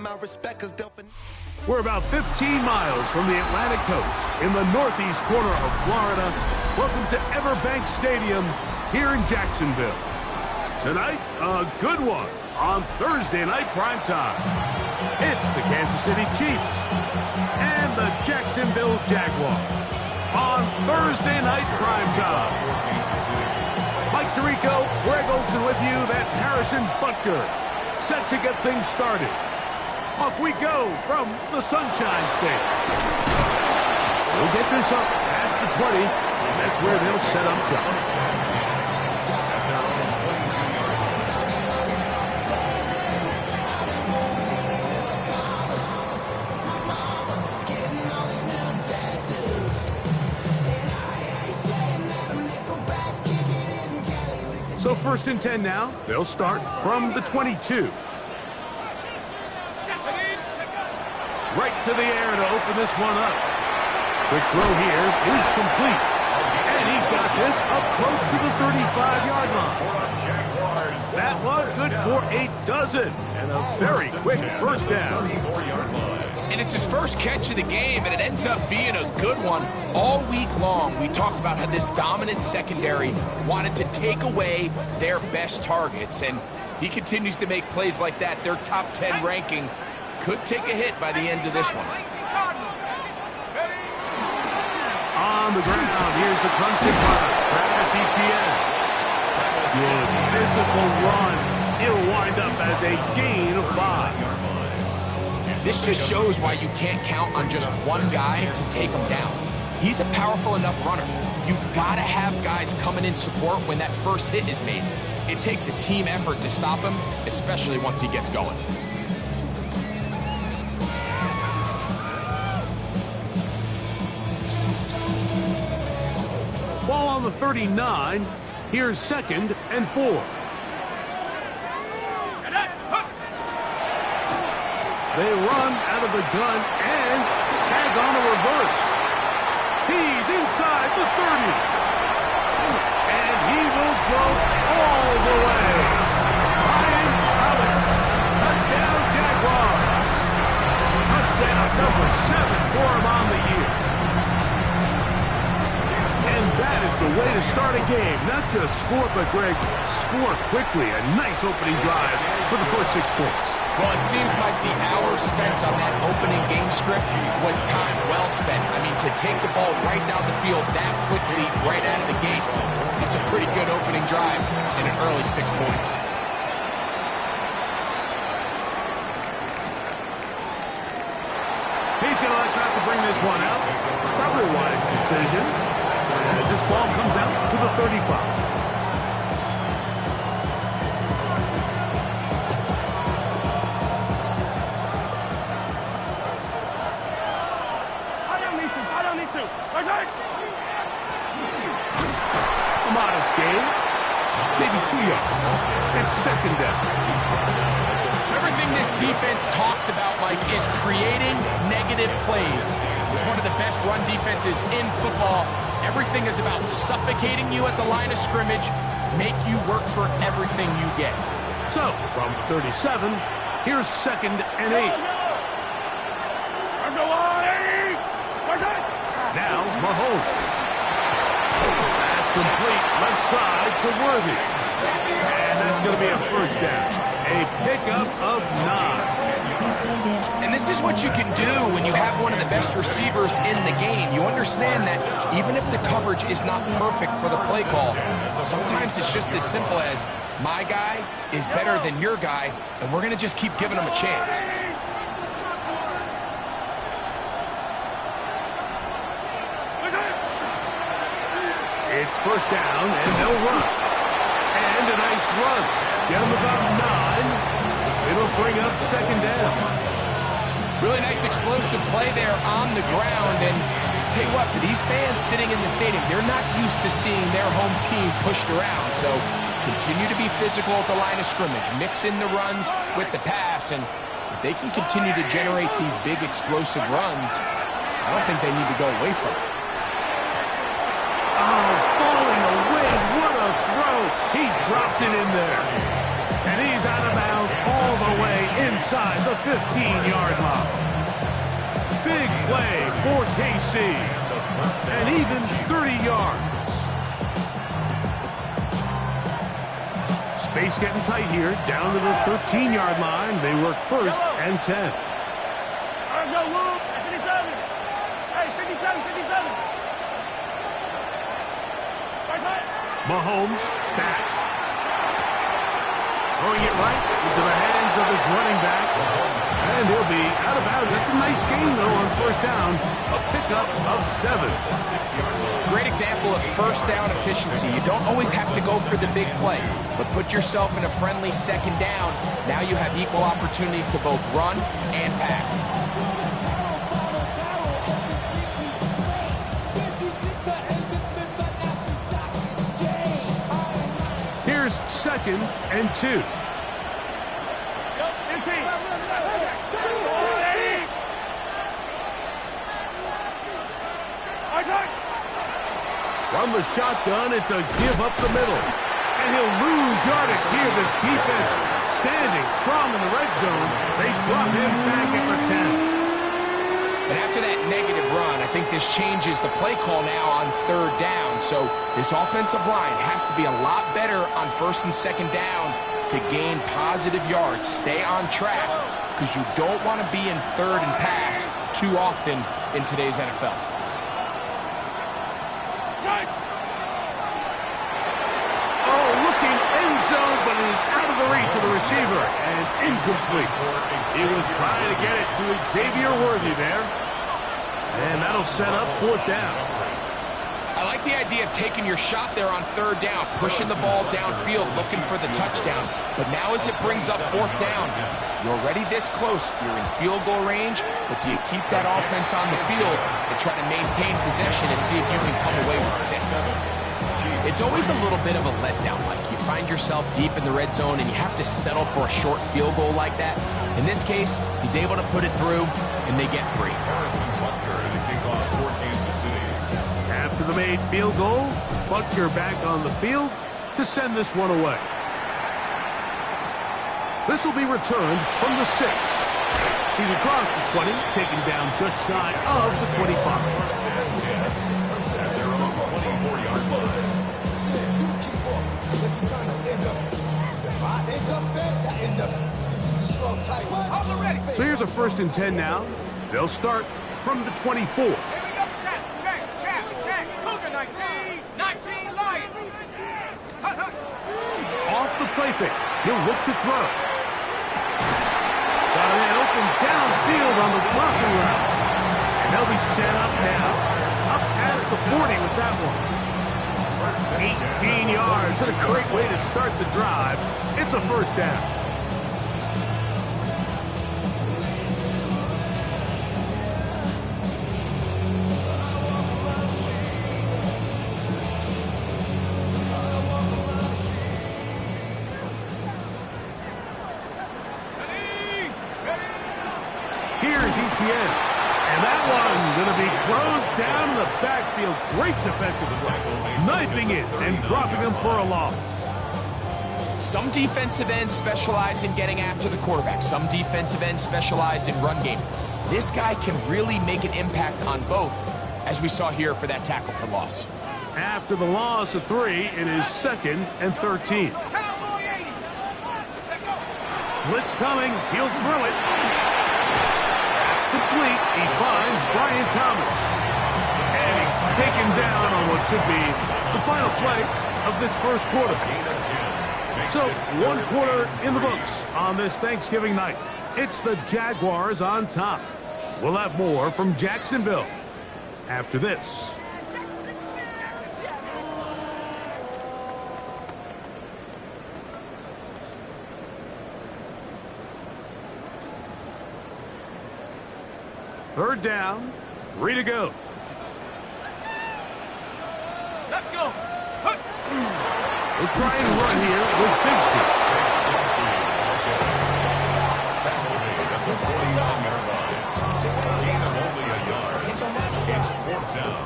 my respect, cause they'll... We're about 15 miles from the Atlantic coast in the northeast corner of Florida. Welcome to Everbank Stadium here in Jacksonville. Tonight, a good one on Thursday night primetime. It's the Kansas City Chiefs and the Jacksonville Jaguars on Thursday night primetime. Mike Tirico, Greg Olson with you. That's Harrison Butker, set to get things started. Off we go from the Sunshine State. We'll get this up past the 20, and that's where they'll set up shop. So 1st and 10 now. They'll start from the 22. Right to the air to open this one up. Quick throw here is complete. And he's got this up close to the 35-yard line. That one good for a dozen. And a very quick first down. And it's his first catch of the game, and it ends up being a good one. All week long, we talked about how this dominant secondary wanted to take away their best targets. And he continues to make plays like that. Their top 10 ranking could take a hit by the end of this one. On the ground, here's the Clemson runner, Travis Etienne. Good physical run. It'll wind up as a gain of 5. This just shows why you can't count on just one guy to take him down. He's a powerful enough runner. You gotta have guys coming in support when that first hit is made. It takes a team effort to stop him, especially once he gets going. Ball on the 39. Here's 2nd and 4. They run out of the gun and tag on a reverse. He's inside the 30. And he will go all the way. Ryan Thomas. Touchdown Jaguars. Touchdown number 7 for him on the year. And that is the way to start a game. Not just score, but Greg, score quickly. A nice opening drive for the first 6 points. Well, it seems like the hours spent on that opening game script was time well spent. I mean, to take the ball right down the field that quickly, right out of the gates, it's a pretty good opening drive and an early 6 points. He's going to like not to bring this one out. Probably a wise decision. As this ball comes out to the 35. A modest gain. Maybe 2 yards. It's 2nd down. So everything this defense talks about, Mike, is creating negative plays. It's one of the best run defenses in football. Everything is about suffocating you at the line of scrimmage, make you work for everything you get. So, from 37, here's 2nd and 8. Now, Mahomes. That's complete. Left side to Worthy. And that's going to be a first down. A pickup of 9. And this is what you can do when you have one of the best receivers in the game. You understand that even if the coverage is not perfect for the play call, sometimes it's just as simple as my guy is better than your guy, and we're going to just keep giving him a chance. It's first down, and they'll run. And a nice run. Get them about 9. It'll bring up 2nd down. Really nice explosive play there on the ground. And tell you what, for these fans sitting in the stadium, they're not used to seeing their home team pushed around. So continue to be physical at the line of scrimmage. Mix in the runs with the pass. And if they can continue to generate these big explosive runs, I don't think they need to go away from it. Oh, falling away. What a throw. He drops it in there. And he's out of bounds all the way inside inside the 15-yard line. Big play for KC. And even 30 yards. Space getting tight here. Down to the 13-yard line. They work first and 10. Mahomes back. Throwing it right into the hands of his running back. And he'll be out of bounds. That's a nice gain, though, on first down. A pickup of 7. Great example of first down efficiency. You don't always have to go for the big play, but put yourself in a friendly second down. Now you have equal opportunity to both run and pass. Here's 2nd and 2. From the shotgun, it's a give up the middle. And he'll lose yardage here. The defense standing strong in the red zone. They drop him back at the 10. And after that negative run, I think this changes the play call now on third down. So this offensive line has to be a lot better on first and second down to gain positive yards. Stay on track because you don't want to be in third and pass too often in today's NFL. Oh, looking end zone, but it is out of the reach of the receiver and incomplete. He was trying to get it to Xavier Worthy there. And that'll set up fourth down. I like the idea of taking your shot there on third down, pushing the ball downfield, looking for the touchdown. But now as it brings up fourth down, you're already this close. You're in field goal range, but do you keep that offense on the field and try to maintain possession and see if you can come away with 6? It's always a little bit of a letdown. Like you find yourself deep in the red zone and you have to settle for a short field goal like that. In this case, he's able to put it through, and they get 3. After the made field goal, Butker back on the field to send this one away. This will be returned from the 6. He's across the 20, taken down just shy of the 25. So here's a 1st and 10 now. They'll start from the 24. Off the play fake. He'll look to throw. Got an open downfield on the crossing route. And they'll be set up now. Up past the 40 with that one. 18 yards. What a great way to start the drive. It's a first down. Here's Etienne. And that one's going to be closed down in the backfield. Great defensive play. Knifing it and dropping him for a loss. Some defensive ends specialize in getting after the quarterback. Some defensive ends specialize in run game. This guy can really make an impact on both, as we saw here for that tackle for loss. After the loss of 3, it is 2nd and 13. Blitz coming. He'll throw it. Complete. He finds Brian Thomas. And he's taken down on what should be the final play of this first quarter. So, 1 quarter in the books on this Thanksgiving night. It's the Jaguars on top. We'll have more from Jacksonville after this. Third down, 3 to go. Let's go. We'll try and run here with Bigsby. It's 4th down.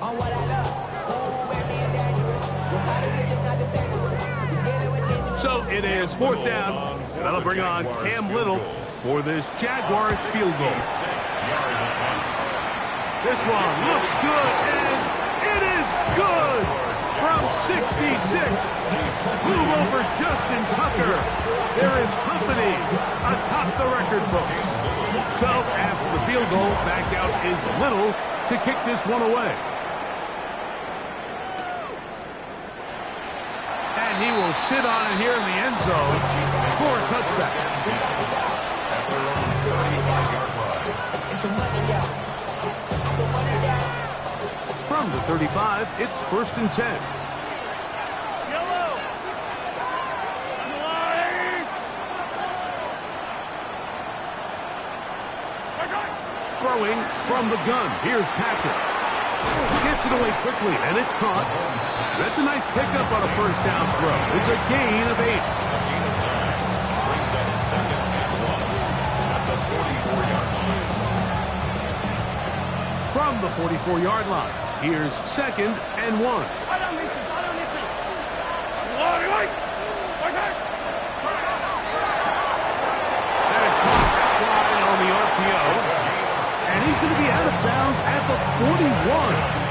On what I love. Ooh, we're being dangerous. Nobody can just not the same. So it is 4th down. That'll bring on Cam Little for this Jaguars field goal. This one looks good, and it is good from 66. Move over Justin Tucker. There is company atop the record books. So after the field goal, back out is Little to kick this one away. And he will sit on it here in the end zone for a touchback. At their own 35-yard line. From the 35, it's 1st and 10. Throwing from the gun. Here's Patrick. Gets it away quickly, and it's caught. That's a nice pickup on a 1st down throw. It's a gain of 8. Brings up 2nd and 1 at the 44-yard line. From the 44-yard line, here's 2nd and 1. That is caught out wide on the RPO. And he's going to be out of bounds at the 41.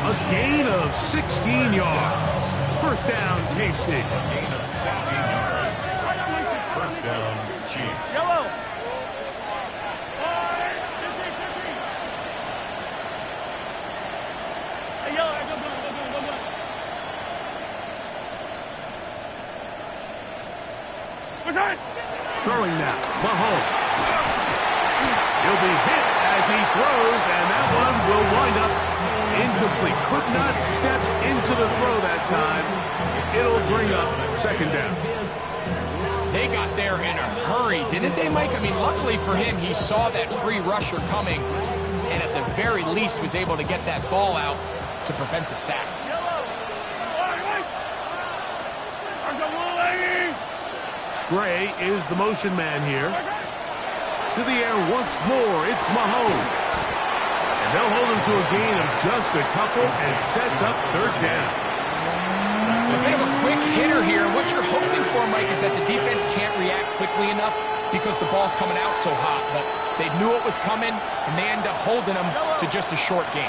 A gain of 16 yards. 1st down, KC. Gain of 16 yards. 1st down, Chiefs. Throwing now, Mahomes. He'll be hit as he throws, and that one will wind up incomplete. Could not step into the throw that time. It'll bring up 2nd down. They got there in a hurry, didn't they, Mike? I mean, luckily for him, he saw that free rusher coming, and at the very least was able to get that ball out to prevent the sack. Gray is the motion man here. To the air once more, it's Mahomes. And they'll hold him to a gain of just a couple and sets up 3rd down. A bit of a quick hitter here. What you're hoping for, Mike, is that the defense can't react quickly enough because the ball's coming out so hot. But they knew it was coming, and they end up holding them to just a short gain.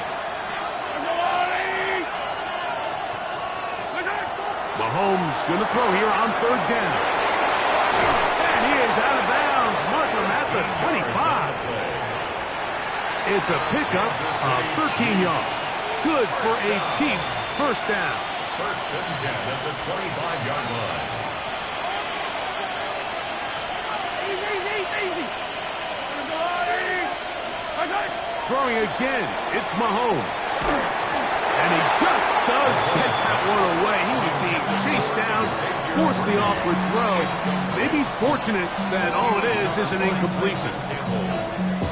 Mahomes going to throw here on 3rd down. And he is out of bounds. Mark him at the 25. It's a pickup of 13 yards. Good for a Chiefs 1st down. 1st and 10 at the 25-yard line. Throwing again, it's Mahomes. And he just does get that one away. He was being chased down, forced the awkward throw. Maybe he's fortunate that all it is an incompletion.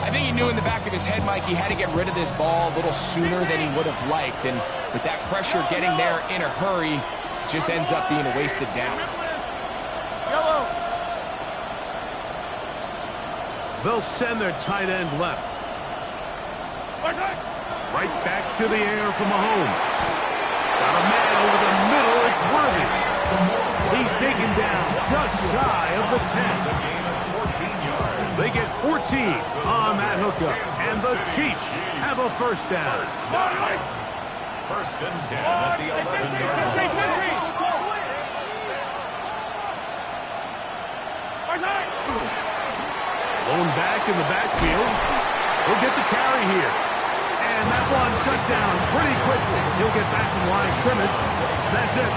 I think he knew in the back of his head, Mike, he had to get rid of this ball a little sooner than he would have liked. And with that pressure getting there in a hurry, it just ends up being a wasted down. They'll send their tight end left. Right back to the air for Mahomes. Got a man over the middle. It's Worthy. He's taken down just shy of the 10. They get 14 on that hookup. And the Chiefs have a 1st down. 1st and 10 at the 11-yard line. Blown back in the backfield. He'll get the carry here. And that one shut down pretty quickly. He'll get back in line of scrimmage. That's it.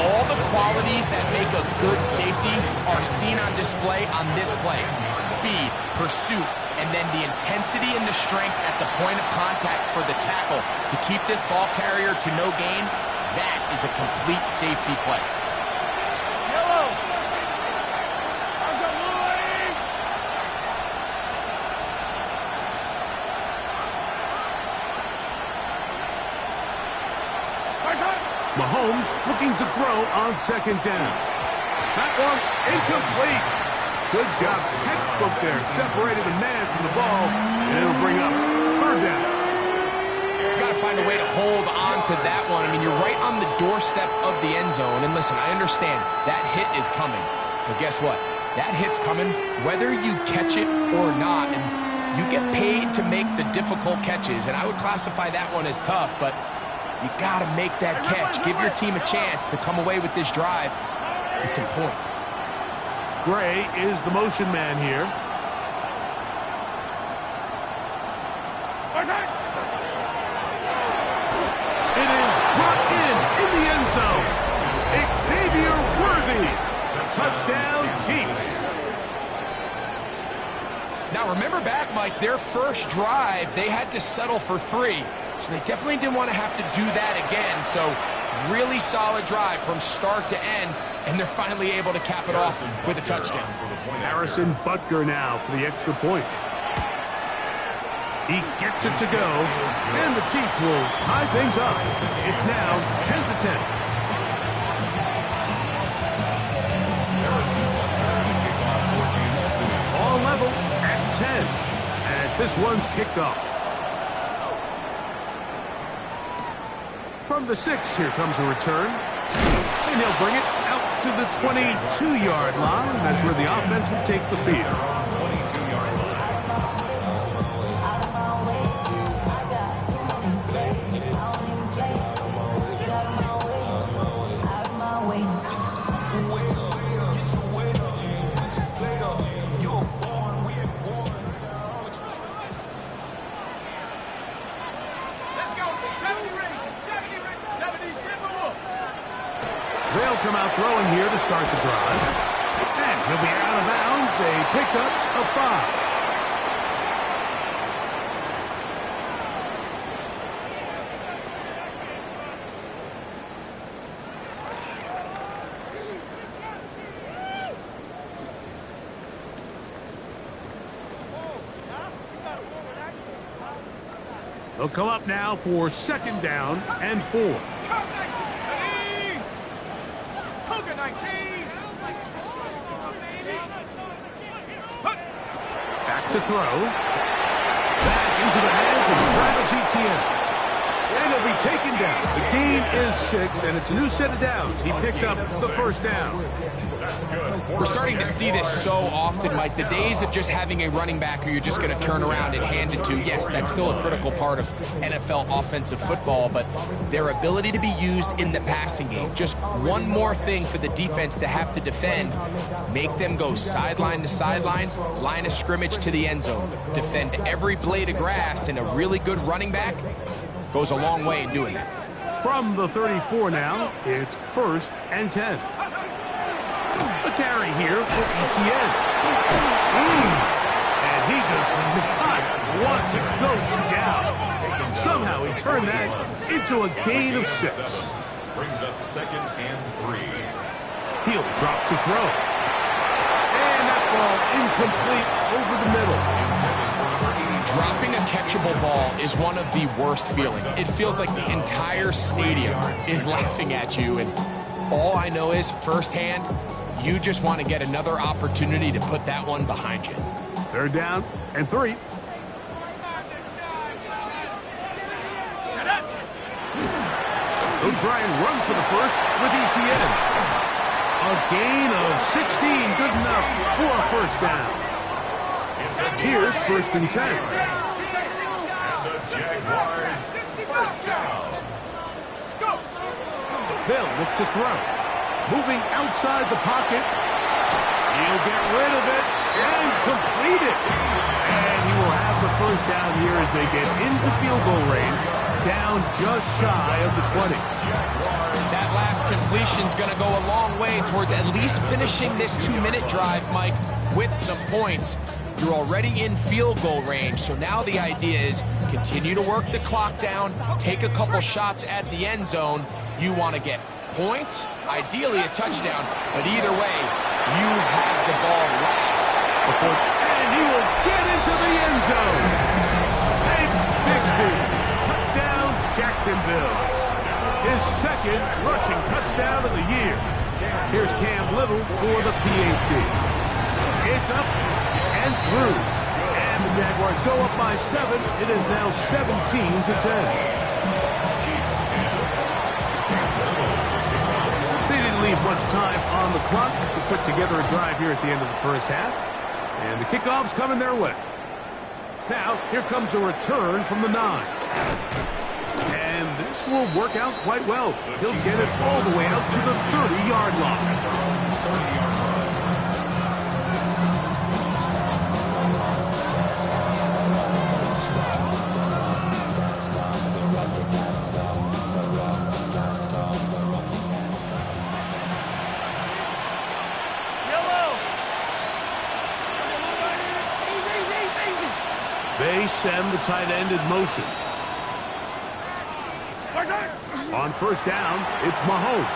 All the qualities that make a good safety are seen on display on this play. Speed, pursuit, and then the intensity and the strength at the point of contact for the tackle to keep this ball carrier to no gain. That is a complete safety play. Mahomes looking to throw on 2nd down. That one incomplete. Good job. Textbook there. Separated the man from the ball. And it'll bring up 3rd down. He's got to find a way to hold on to that one. I mean, you're right on the doorstep of the end zone. And listen, I understand that hit is coming. But guess what? That hit's coming whether you catch it or not. And you get paid to make the difficult catches. And I would classify that one as tough, but you got to make that catch. Give your team a chance to come away with this drive with some points. Gray is the motion man here. It is brought in the end zone. Xavier Worthy. Touchdown, Chiefs. Now remember back, Mike, their first drive, they had to settle for 3. So they definitely didn't want to have to do that again. So really solid drive from start to end, and they're finally able to cap it off with a touchdown. Harrison Butker now for the extra point. He gets it to go, and the Chiefs will tie things up. It's now 10-10. All level at 10 as this one's kicked off. From the 6, here comes a return. And he'll bring it out to the 22-yard line. That's where the offense will take the field. 22-yard line. They'll come out throwing here to start the drive. And he'll be out of bounds, a pickup of 5. They'll come up now for 2nd down and 4. Back to throw. Back into the hands of Travis Etienne. And he'll be taken down. The gain is 6, and it's a new set of downs. He picked up the first down. We're starting to see this so often, Mike. The days of just having a running back who you're just going to turn around and hand it to, yes, that's still a critical part of NFL offensive football, but their ability to be used in the passing game, just one more thing for the defense to have to defend, make them go sideline to sideline, line of scrimmage to the end zone, defend every blade of grass, and a really good running back goes a long way in doing that. From the 34 now, it's 1st and 10. A carry here for Etienne. And he does not want to go down. Somehow he turned that into a gain of 6. Brings up 2nd and 3. He'll drop to throw. And that ball incomplete over the middle. Dropping a catchable ball is one of the worst feelings. It feels like the entire stadium is laughing at you, and all I know is firsthand, you just want to get another opportunity to put that one behind you. 3rd down and 3. He'll try and run for the first with Etienne. A gain of 16, good enough for a 1st down. Here's 1st and 10. And the Jaguars 1st down. They'll look to throw. Moving outside the pocket. He'll get rid of it and complete it. And he will have the 1st down here as they get into field goal range, down just shy of the 20. That last completion's going to go a long way towards at least finishing this 2-minute drive, Mike, with some points. You're already in field goal range, so now the idea is continue to work the clock down, take a couple shots at the end zone. You want to get points, ideally a touchdown, but either way, you have the ball last. And he will get into the end zone. Hank Bixby, touchdown Jacksonville. His 2nd rushing touchdown of the year. Here's Cam Little for the PAT. It's up and through. And the Jaguars go up by 7. It is now 17-10. They didn't leave much time on the clock to put together a drive here at the end of the first half. And the kickoff's coming their way. Now, here comes a return from the 9. And this will work out quite well. He'll get it all the way out to the 30-yard line. They send the tight end in motion. On first down, it's Mahomes.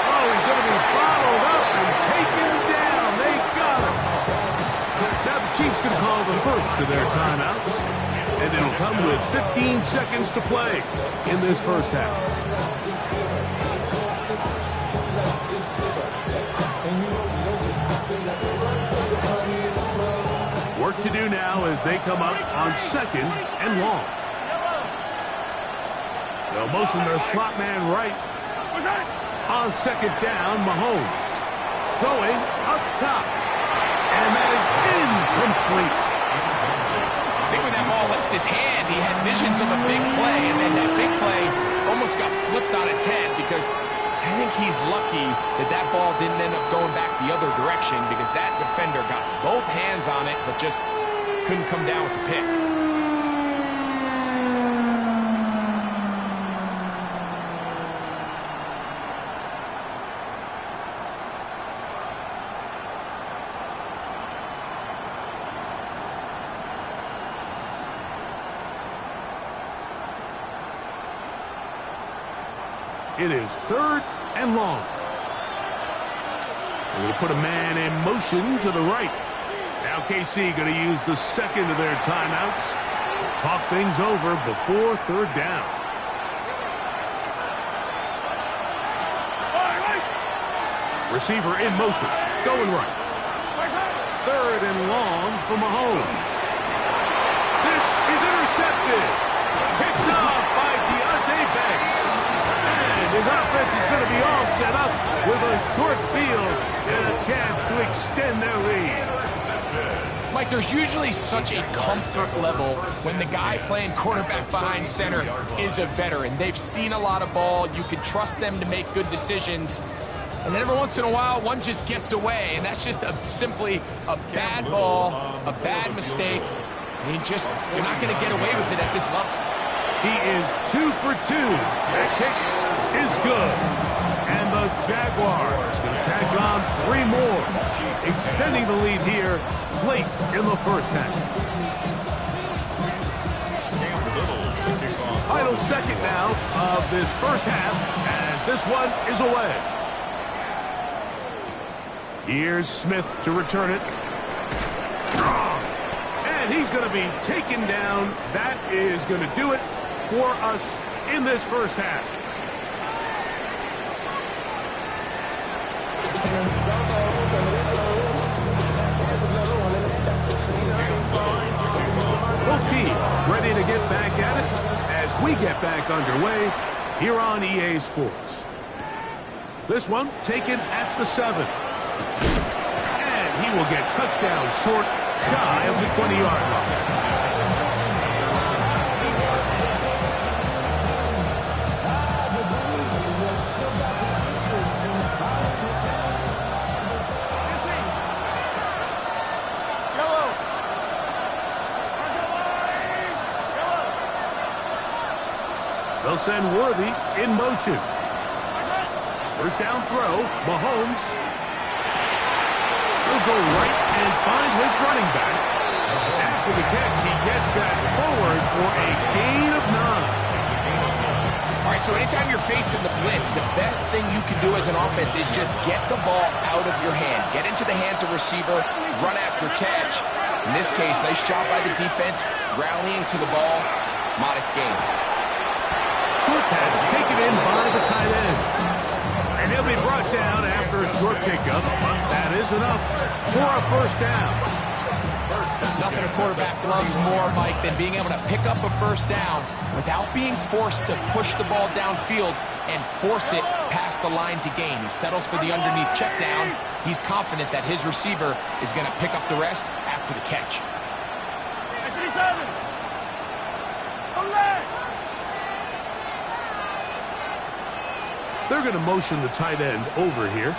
Oh, he's going to be followed up and taken down. They got him. Now the Chiefs can call the first of their timeouts. And it'll come with 15 seconds to play in this first half. Work to do now as they come up on 2nd and long. They'll motion their slot man right. On 2nd down, Mahomes. Going up top. And that is incomplete. I think when that ball left his hand, he had visions of a big play, and then that big play almost got flipped on its head because I think he's lucky that that ball didn't end up going back the other direction because that defender got both hands on it but just couldn't come down with the pick. It is 3rd and long. They're going to put a man in motion to the right. Now KC going to use the second of their timeouts. Talk things over before 3rd down. Receiver in motion. Going right. 3rd and long for Mahomes. This is intercepted. Picked off by Deontay Banks. And his offense is going to be all set up with a short field and a chance to extend their lead. Mike, there's usually such a comfort level when the guy playing quarterback behind center is a veteran. They've seen a lot of ball. You can trust them to make good decisions. And then every once in a while, one just gets away, and that's just simply a bad ball, a bad mistake. And you're not going to get away with it at this level. He is 2 for 2. That kick is good. And the Jaguars can tack on 3 more, extending the lead here late in the first half. Final second now of this first half as this one is away. Here's Smith to return it. And he's going to be taken down. That is going to do it for us in this first half. Both teams ready to get back at it as we get back underway here on EA Sports. This one taken at the 7. And he will get cut down short, shy of the 20-yard line. They'll send Worthy in motion. First down throw, Mahomes. He'll go right and find his running back. After the catch, he gets that forward for a gain of 9. All right, so anytime you're facing the blitz, the best thing you can do as an offense is just get the ball out of your hand. Get into the hands of receiver, run after catch. In this case, nice job by the defense, rallying to the ball. Modest gain. Short pass taken in by the tight end. And he'll be brought down after a short pickup. That is enough for a first down. Nothing a quarterback loves more, Mike, than being able to pick up a first down without being forced to push the ball downfield and force it past the line to gain. He settles for the underneath check down. He's confident that his receiver is going to pick up the rest after the catch. They're going to motion the tight end over here.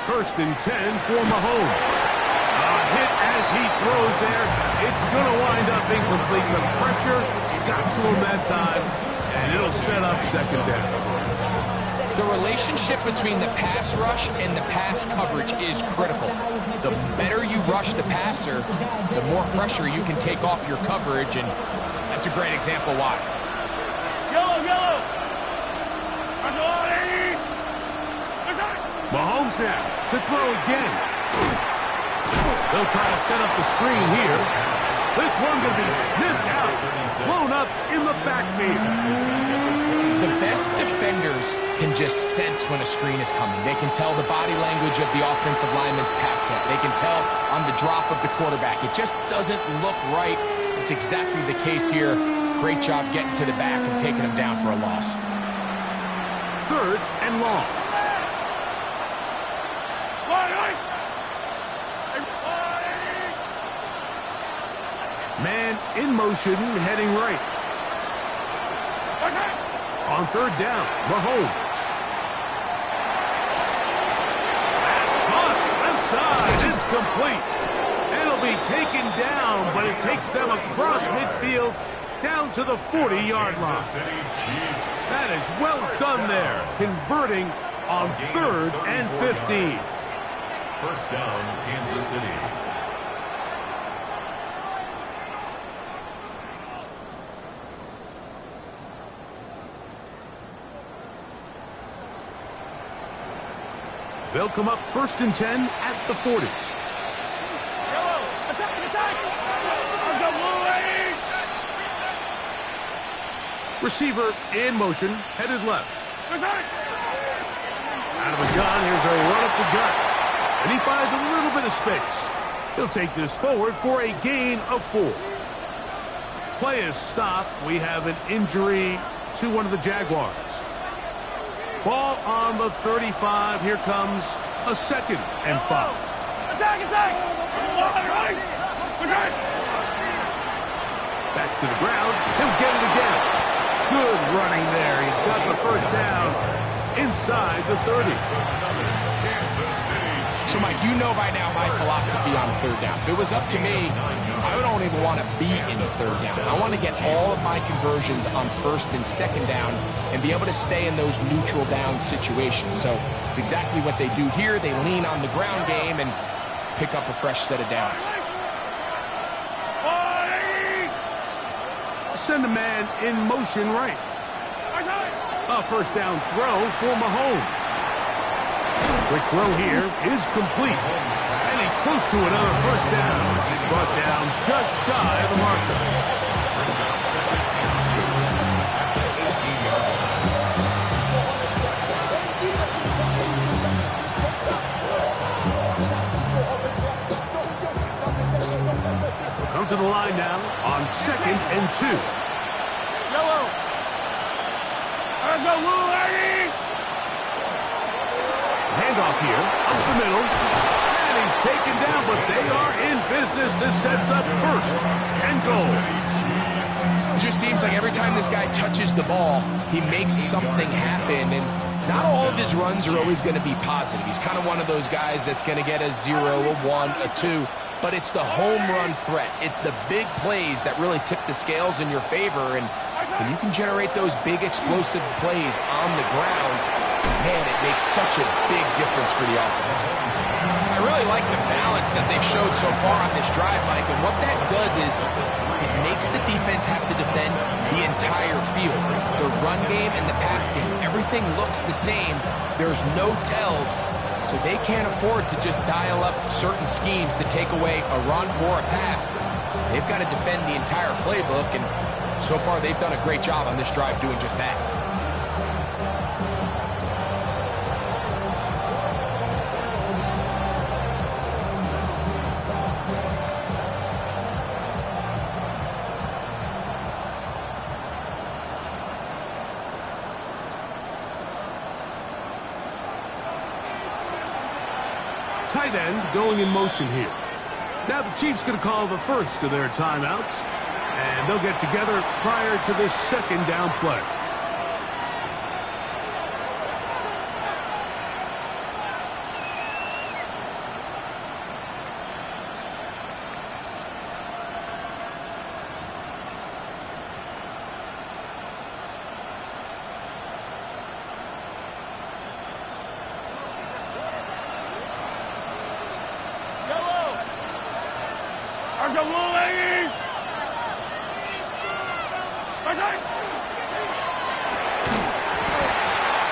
First and 10 for Mahomes. A hit as he throws there. It's going to wind up incomplete. The pressure got to him that time, and it'll set up second down. The relationship between the pass rush and the pass coverage is critical. The better you rush the passer, the more pressure you can take off your coverage, and that's a great example why. Yellow! Mahomes now to throw again. They'll try to set up the screen here. This one going to be sniffed out, blown up in the backfield. The best defenders can just sense when a screen is coming. They can tell the body language of the offensive lineman's pass set. They can tell on the drop of the quarterback. It just doesn't look right. It's exactly the case here. Great job getting to the back and taking him down for a loss. Third and long. Man in motion, heading right. On third down, Mahomes. Caught, left side, it's complete. It'll be taken down, but it takes them across midfield down to the 40-yard line. That is well done there, converting on third and 15. First down, Kansas City. They'll come up first and 10 at the 40. Receiver in motion, headed left. Out of the gun, here's a run up the gut. And he finds a little bit of space. He'll take this forward for a gain of 4. Play is stopped. We have an injury to one of the Jaguars. Ball on the 35. Here comes a second and 5. Attack! Back to the ground. He'll get it again. Good running there. He's got the first down inside the 30. So, Mike, you know by now my philosophy on third down. If it was up to me, I don't even want to be in third down. I want to get all of my conversions on first and second down and be able to stay in those neutral down situations. So it's exactly what they do here. They lean on the ground game and pick up a fresh set of downs. Send a man in motion right. A first down throw for Mahomes. Quick throw here is complete. And he's close to another first down. He's brought down just shy of the marker. We'll come to the line now on second and 2. Yellow! Go, Lou, Handoff here, up the middle, and he's taken down, but they are in business. This sets up first and goal. It just seems like every time this guy touches the ball, he makes something happen, and not all of his runs are always going to be positive. He's kind of one of those guys that's going to get a 0, a 1, a 2, but it's the home run threat. It's the big plays that really tip the scales in your favor, and when you can generate those big explosive plays on the ground, man, it makes such a big difference for the offense. I really like the balance that they've showed so far on this drive, Mike, and what that does is it makes the defense have to defend the entire field. The run game and the pass game, everything looks the same. There's no tells, so they can't afford to just dial up certain schemes to take away a run or a pass. They've got to defend the entire playbook, and so far they've done a great job on this drive doing just that. tight end going in motion here. Now the Chiefs going to call the first of their timeouts, and they'll get together prior to this second down play.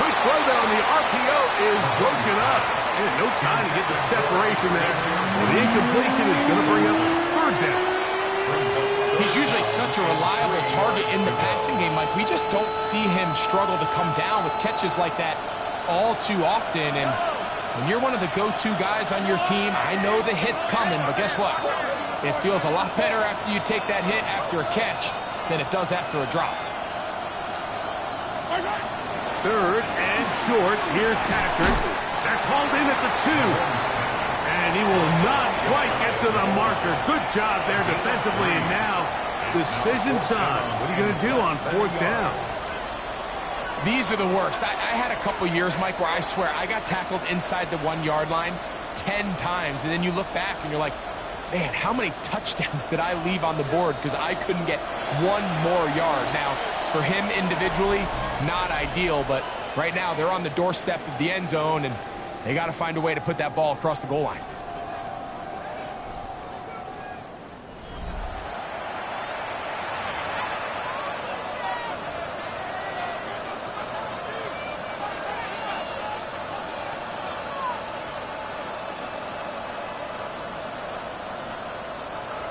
Quick throw down, the RPO is broken up. And no time to get the separation there. And the incompletion is going to bring up third down. He's usually such a reliable target in the passing game, Mike. We just don't see him struggle to come down with catches like that all too often. And when you're one of the go-to guys on your team, I know the hit's coming, but guess what? It feels a lot better after you take that hit after a catch than it does after a drop. Third and short. Here's Patrick. That's hauled in at the 2. And he will not quite get to the marker. Good job there defensively. And now, decision time. What are you going to do on fourth down? These are the worst. I had a couple years, Mike, where I swear I got tackled inside the 1-yard line 10 times. And then you look back and you're like, man, how many touchdowns did I leave on the board because I couldn't get one more yard? Now, for him individually, not ideal, but right now they're on the doorstep of the end zone, and they got to find a way to put that ball across the goal line.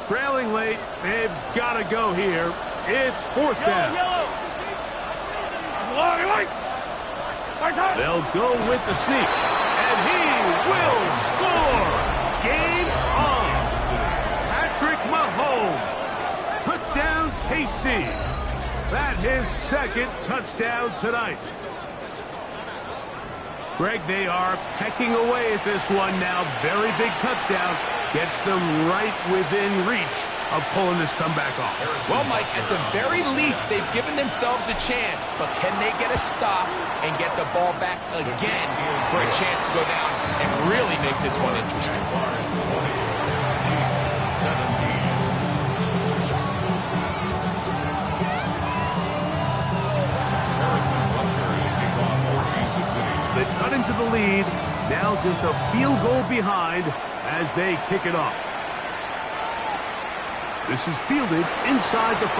Trailing late, they've got to go here. It's fourth down. They'll go with the sneak, and he will score. Game on. Patrick Mahomes. Touchdown, KC. That's his second touchdown tonight. Greg, they are pecking away at this one now. Very big touchdown. Gets them right within reach of pulling this comeback off. Well, Mike, at the very least, they've given themselves a chance, but can they get a stop and get the ball back again for a chance to go down and really make this one interesting? 17. So they've cut into the lead. Now just a field goal behind as they kick it off. This is fielded inside the 5.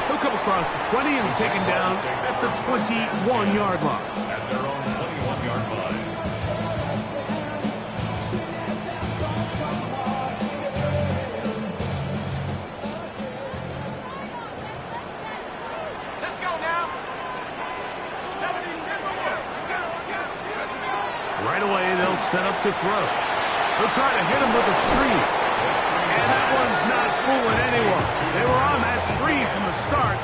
He'll come across the 20 and taken down at the 21-yard line. At their own 21-yard line. Let's go now. 72. Right away, they'll set up to throw. They'll try to hit him with a screen. And that one's not fooling anyone. They were on that screen from the start,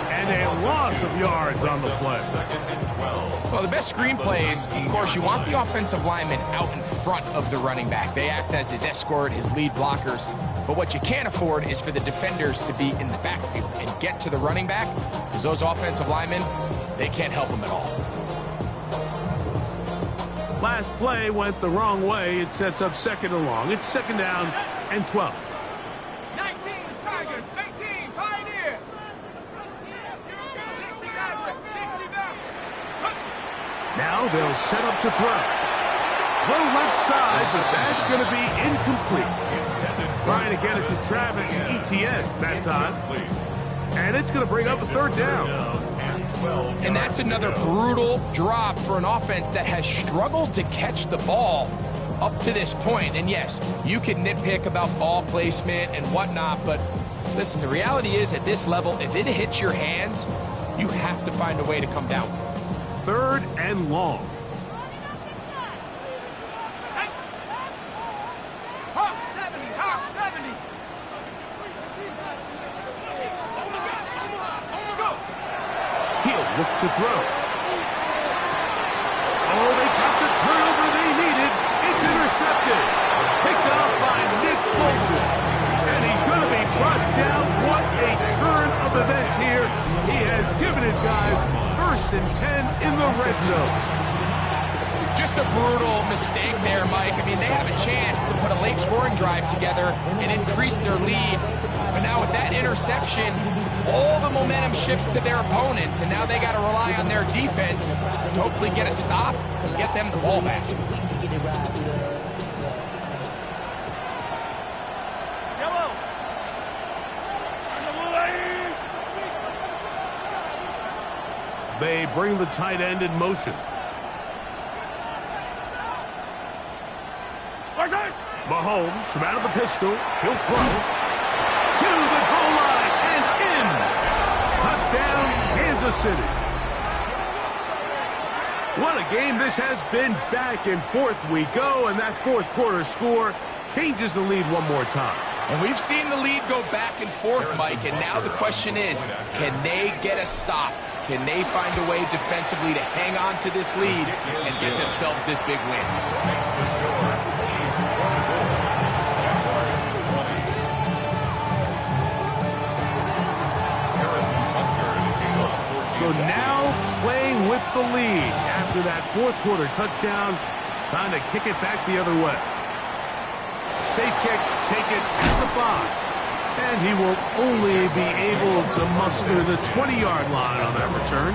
and a loss of yards on the play. Second and 12. Well, the best screen plays, of course, you want the offensive lineman out in front of the running back. They act as his escort, his lead blockers. But what you can't afford is for the defenders to be in the backfield and get to the running back, because those offensive linemen, they can't help him at all. Last play went the wrong way. It sets up second and long. It's second down and 12. 19 Tigers, 18 Pioneer. 60 Maverick, 60 Maverick. Now they'll set up to throw. Throw left side, but that's going to be incomplete. Trying to get it to Travis Etienne that time. And it's going to bring up a third down. And that's another brutal drop for an offense that has struggled to catch the ball up to this point. And yes, you can nitpick about ball placement and whatnot, but listen, the reality is at this level, if it hits your hands, you have to find a way to come down. Third and long. Hawk 70, Hawk 70. He'll look to throw. Oh, they got the turnover they needed. It's intercepted. Picked off by Nick Bolton. And he's going to be brought down. What a turn of events here. He has given his guys 1st and 10 in the red zone. Just a brutal mistake there, Mike. I mean, they have a chance to put a late scoring drive together and increase their lead. But now with that interception, all the momentum shifts to their opponents, and now they got to rely on their defense to hopefully get a stop and get them the ball back. They bring the tight end in motion. Mahomes from out of the pistol. He'll throw to the goal line and in. Touchdown, Kansas City. What a game this has been. Back and forth we go, and that fourth quarter score changes the lead one more time. And we've seen the lead go back and forth, Mike, and now the question is, can they get a stop? Can they find a way defensively to hang on to this lead and get themselves this big win? So now playing with the lead after that fourth quarter touchdown, trying to kick it back the other way. Safe kick, take it at the 5. And he will only be able to muster the 20-yard line on that return.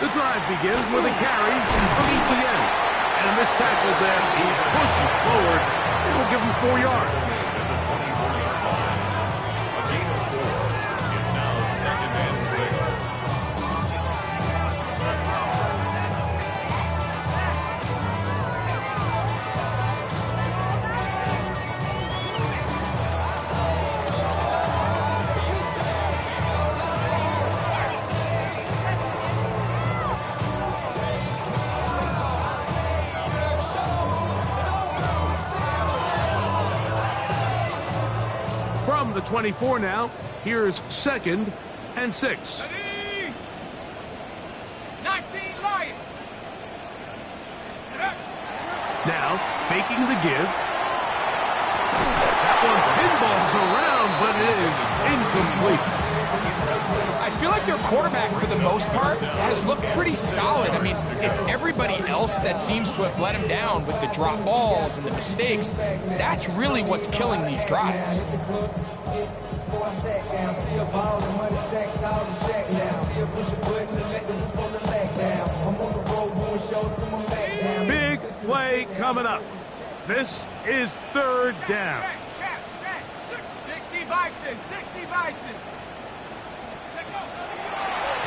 The drive begins with a carry from Bgdean. And this tackle there, he pushes forward. It will give him 4 yards. A gain of 4. It's now 2nd and 6. From the 24 now, here's 2nd and 6. 19 Lions. Now, faking the give. That one pinballs around, but it is incomplete. I feel like their quarterback, for the most part, has looked pretty solid. I mean, it's everybody else that seems to have let him down with the drop balls and the mistakes. That's really what's killing these drives. Big play coming up. This is 3rd down. Check. 60 Bison. 60 Bison.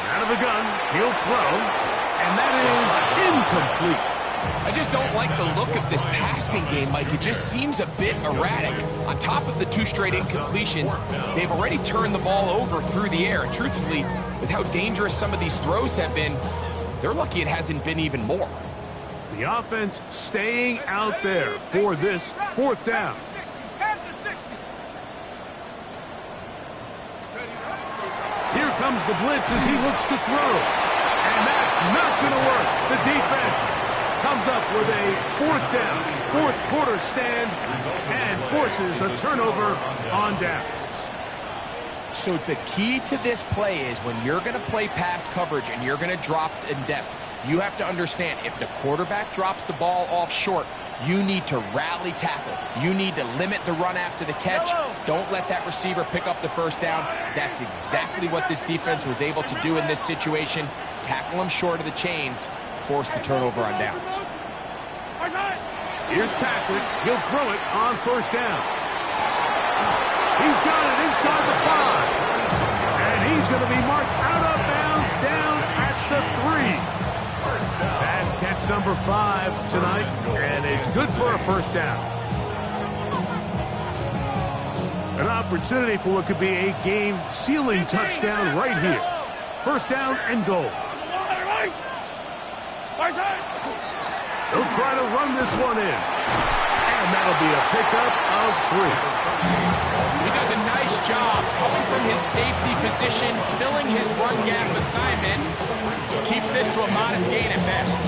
Out of the gun, he'll throw, and that is incomplete. I just don't like the look of this passing game, Mike. It just seems a bit erratic. On top of the 2 straight incompletions, they've already turned the ball over through the air. And truthfully, with how dangerous some of these throws have been, they're lucky it hasn't been even more. The offense staying out there for this 4th down. Here comes the blitz as he looks to throw. And that's not going to work. The defense comes up with a 4th down, 4th quarter stand, and forces a turnover on downs. So the key to this play is when you're going to play pass coverage and you're going to drop in depth, you have to understand if the quarterback drops the ball off short, you need to rally tackle. You need to limit the run after the catch. Don't let that receiver pick up the 1st down. That's exactly what this defense was able to do in this situation. Tackle him short of the chains, force the turnover on downs. Here's Patrick. He'll throw it on 1st down. He's got it inside the 5. And he's going to be marked out of bounds down at the 3. That's catch number tonight, and it's good for a first down. An opportunity for what could be a game-sealing touchdown right here. First down and goal. They'll try to run this one in. And that'll be a pickup of 3. He does a nice job coming from his safety position, filling his run gap assignment. Keeps this to a modest gain at best.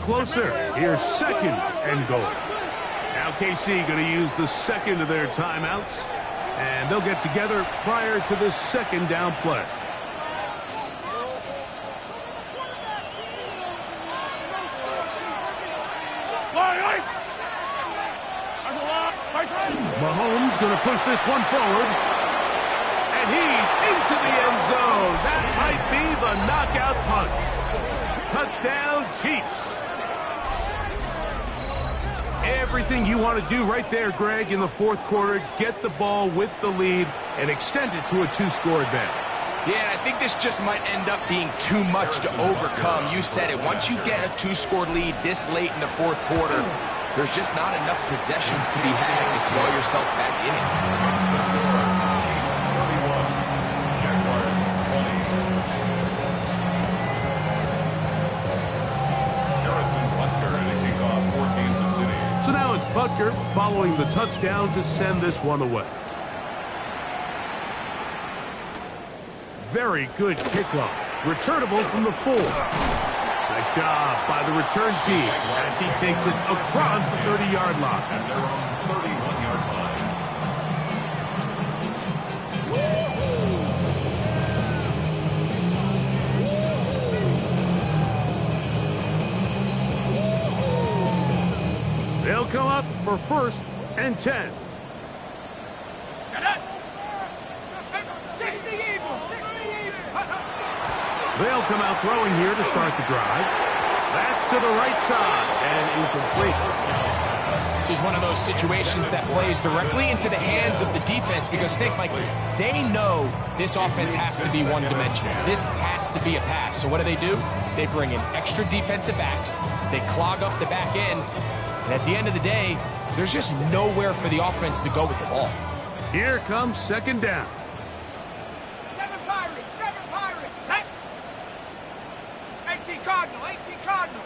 Closer. Here's second and goal. Now KC going to use the second of their timeouts, and they'll get together prior to the second down play. Mahomes going to push this one forward, and he's into the end zone. That might be the knockout punch. Touchdown, Chiefs. Everything you want to do right there, Greg, in the fourth quarter. Get the ball with the lead and extend it to a 2-score advantage. Yeah, I think this just might end up being too much to overcome. You said it. Once you get a 2-score lead this late in the fourth quarter, there's just not enough possessions to be had to throw yourself back in it. What's the score? Chiefs 31, Jaguars 20. Harrison Butker at a kickoff for Kansas City. So now it's Butker following the touchdown to send this one away. Very good kickoff. Returnable from the 4. Nice job by the return team as he takes it across the 30-yard line. And they're on the 31-yard line. They'll come up for first and 10. 60 Eagles, 60 Eagles. They'll come out throwing here to start the drive. That's to the right side and incomplete. This is one of those situations that plays directly into the hands of the defense because, Nick, Mike, they know this offense has to be one-dimensional. This has to be a pass. So what do? They bring in extra defensive backs. They clog up the back end. And at the end of the day, there's just nowhere for the offense to go with the ball. Here comes second down. 7 Pirates, 7 Pirates. 18 Cardinal, 18 Cardinal.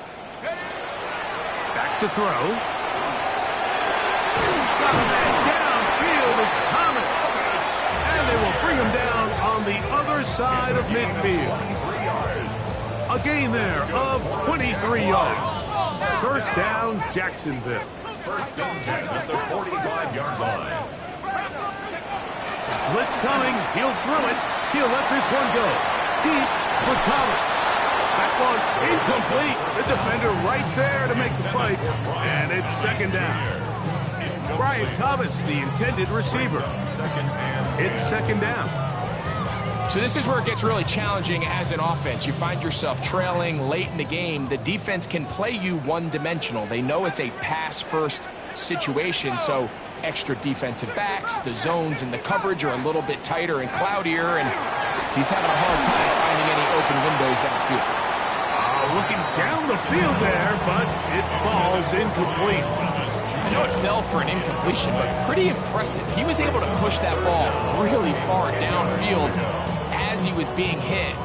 Back to throw. Got a man downfield. It's Thomas. And they will bring him down on the other side of midfield. A gain there of 23 yards. First down, Jacksonville. First and 10 at the 45-yard line. Blitz coming. He'll throw it. He'll let this one go. Deep for Thomas. That one incomplete. The defender right there to make the play. And it's second down. Brian Thomas, the intended receiver. It's second down. So this is where it gets really challenging as an offense. You find yourself trailing late in the game. The defense can play you one-dimensional. They know it's a pass-first situation, so extra defensive backs, the zones and the coverage are a little bit tighter and cloudier, and he's having a hard time finding any open windows downfield. Looking down the field there, but it falls incomplete. I know it fell for an incompletion, but pretty impressive. He was able to push that ball really far downfield as he was being hit.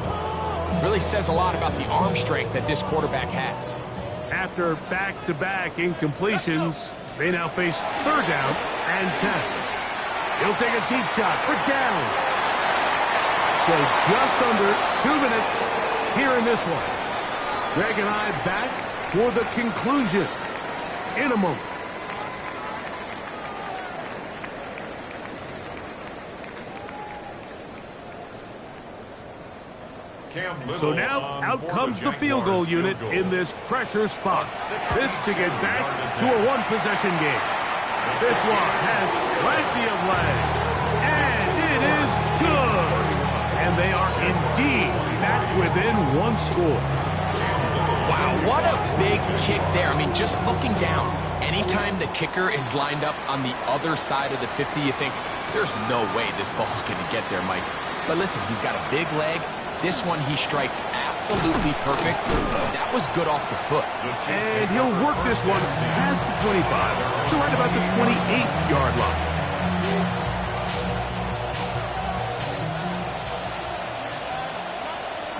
Really says a lot about the arm strength that this quarterback has. After back-to-back incompletions, they now face third down and 10. He'll take a deep shot for down. So just under 2 minutes here in this one. Greg and I back for the conclusion in a moment. So now out comes the field goal unit in this pressure spot. This to get back to a one-possession game. This one has plenty of leg. And it is good. And they are indeed back within one score. Wow, what a big kick there. I mean, just looking down, anytime the kicker is lined up on the other side of the 50, you think, there's no way this ball's going to get there, Mike. But listen, he's got a big leg. This one he strikes absolutely perfect. That was good off the foot. And he'll work this one past the 25 to right about the 28-yard line.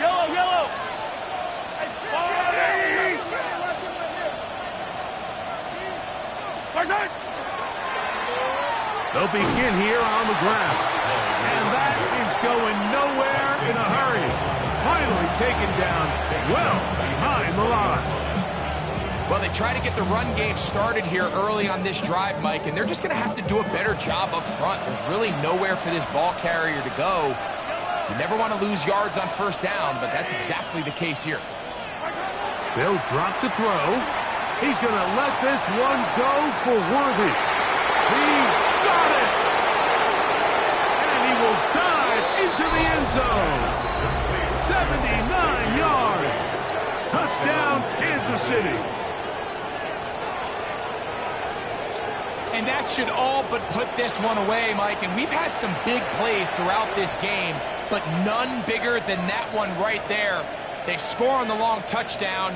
Yellow! They'll begin here on the ground. And that is going nowhere in a hurry. Finally taken down well behind the line. Well, they try to get the run game started here early on this drive, Mike, and they're just going to have to do a better job up front. There's really nowhere for this ball carrier to go. You never want to lose yards on first down, but that's exactly the case here. They'll drop to throw. He's going to let this one go for Worthy. He's got it! And he will dive into the end zone. 79 yards. Touchdown, Kansas City. And that should all but put this one away, Mike. And we've had some big plays throughout this game, but none bigger than that one right there. They score on the long touchdown,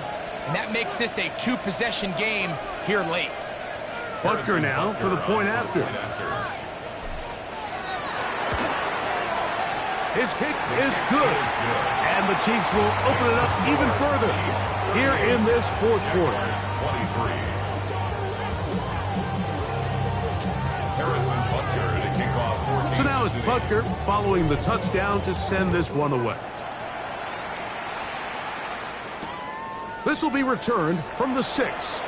and that makes this a two-possession game here late. Butker now for the point after. His kick is good. And the Chiefs will open it up even further here in this fourth quarter. So now it's Butker following the touchdown to send this one away. This will be returned from the 6.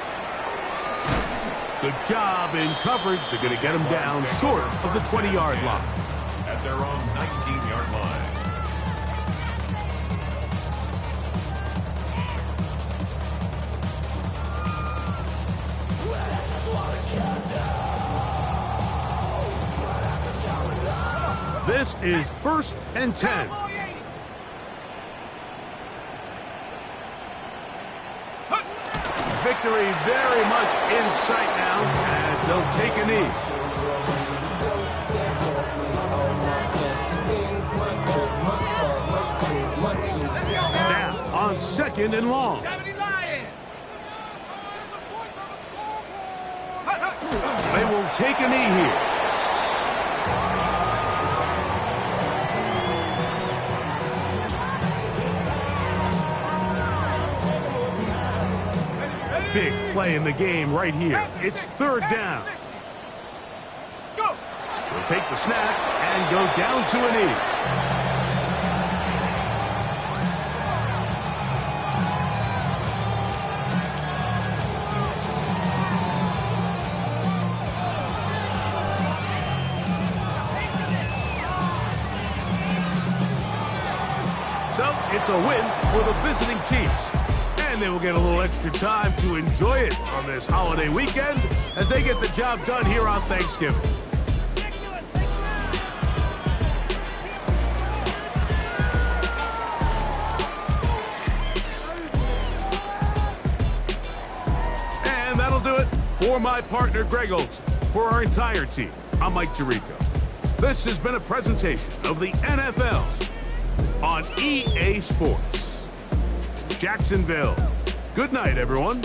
Good job in coverage. They're going to get him down short of the 20-yard line. At their own 19-yard line. This is 1st and 10. Victory very much in sight now as they'll take a knee. Now on 2nd and long. They will take a knee here. Big play in the game right here. It's 3rd down. We'll take the snap and go down to a knee. So it's a win for the visiting Chiefs. And they will get a little extra time to enjoy it on this holiday weekend as they get the job done here on Thanksgiving. And that'll do it for my partner, Greg Olson. For our entire team, I'm Mike Tirico. This has been a presentation of the NFL on EA Sports. Jacksonville. Good night, everyone.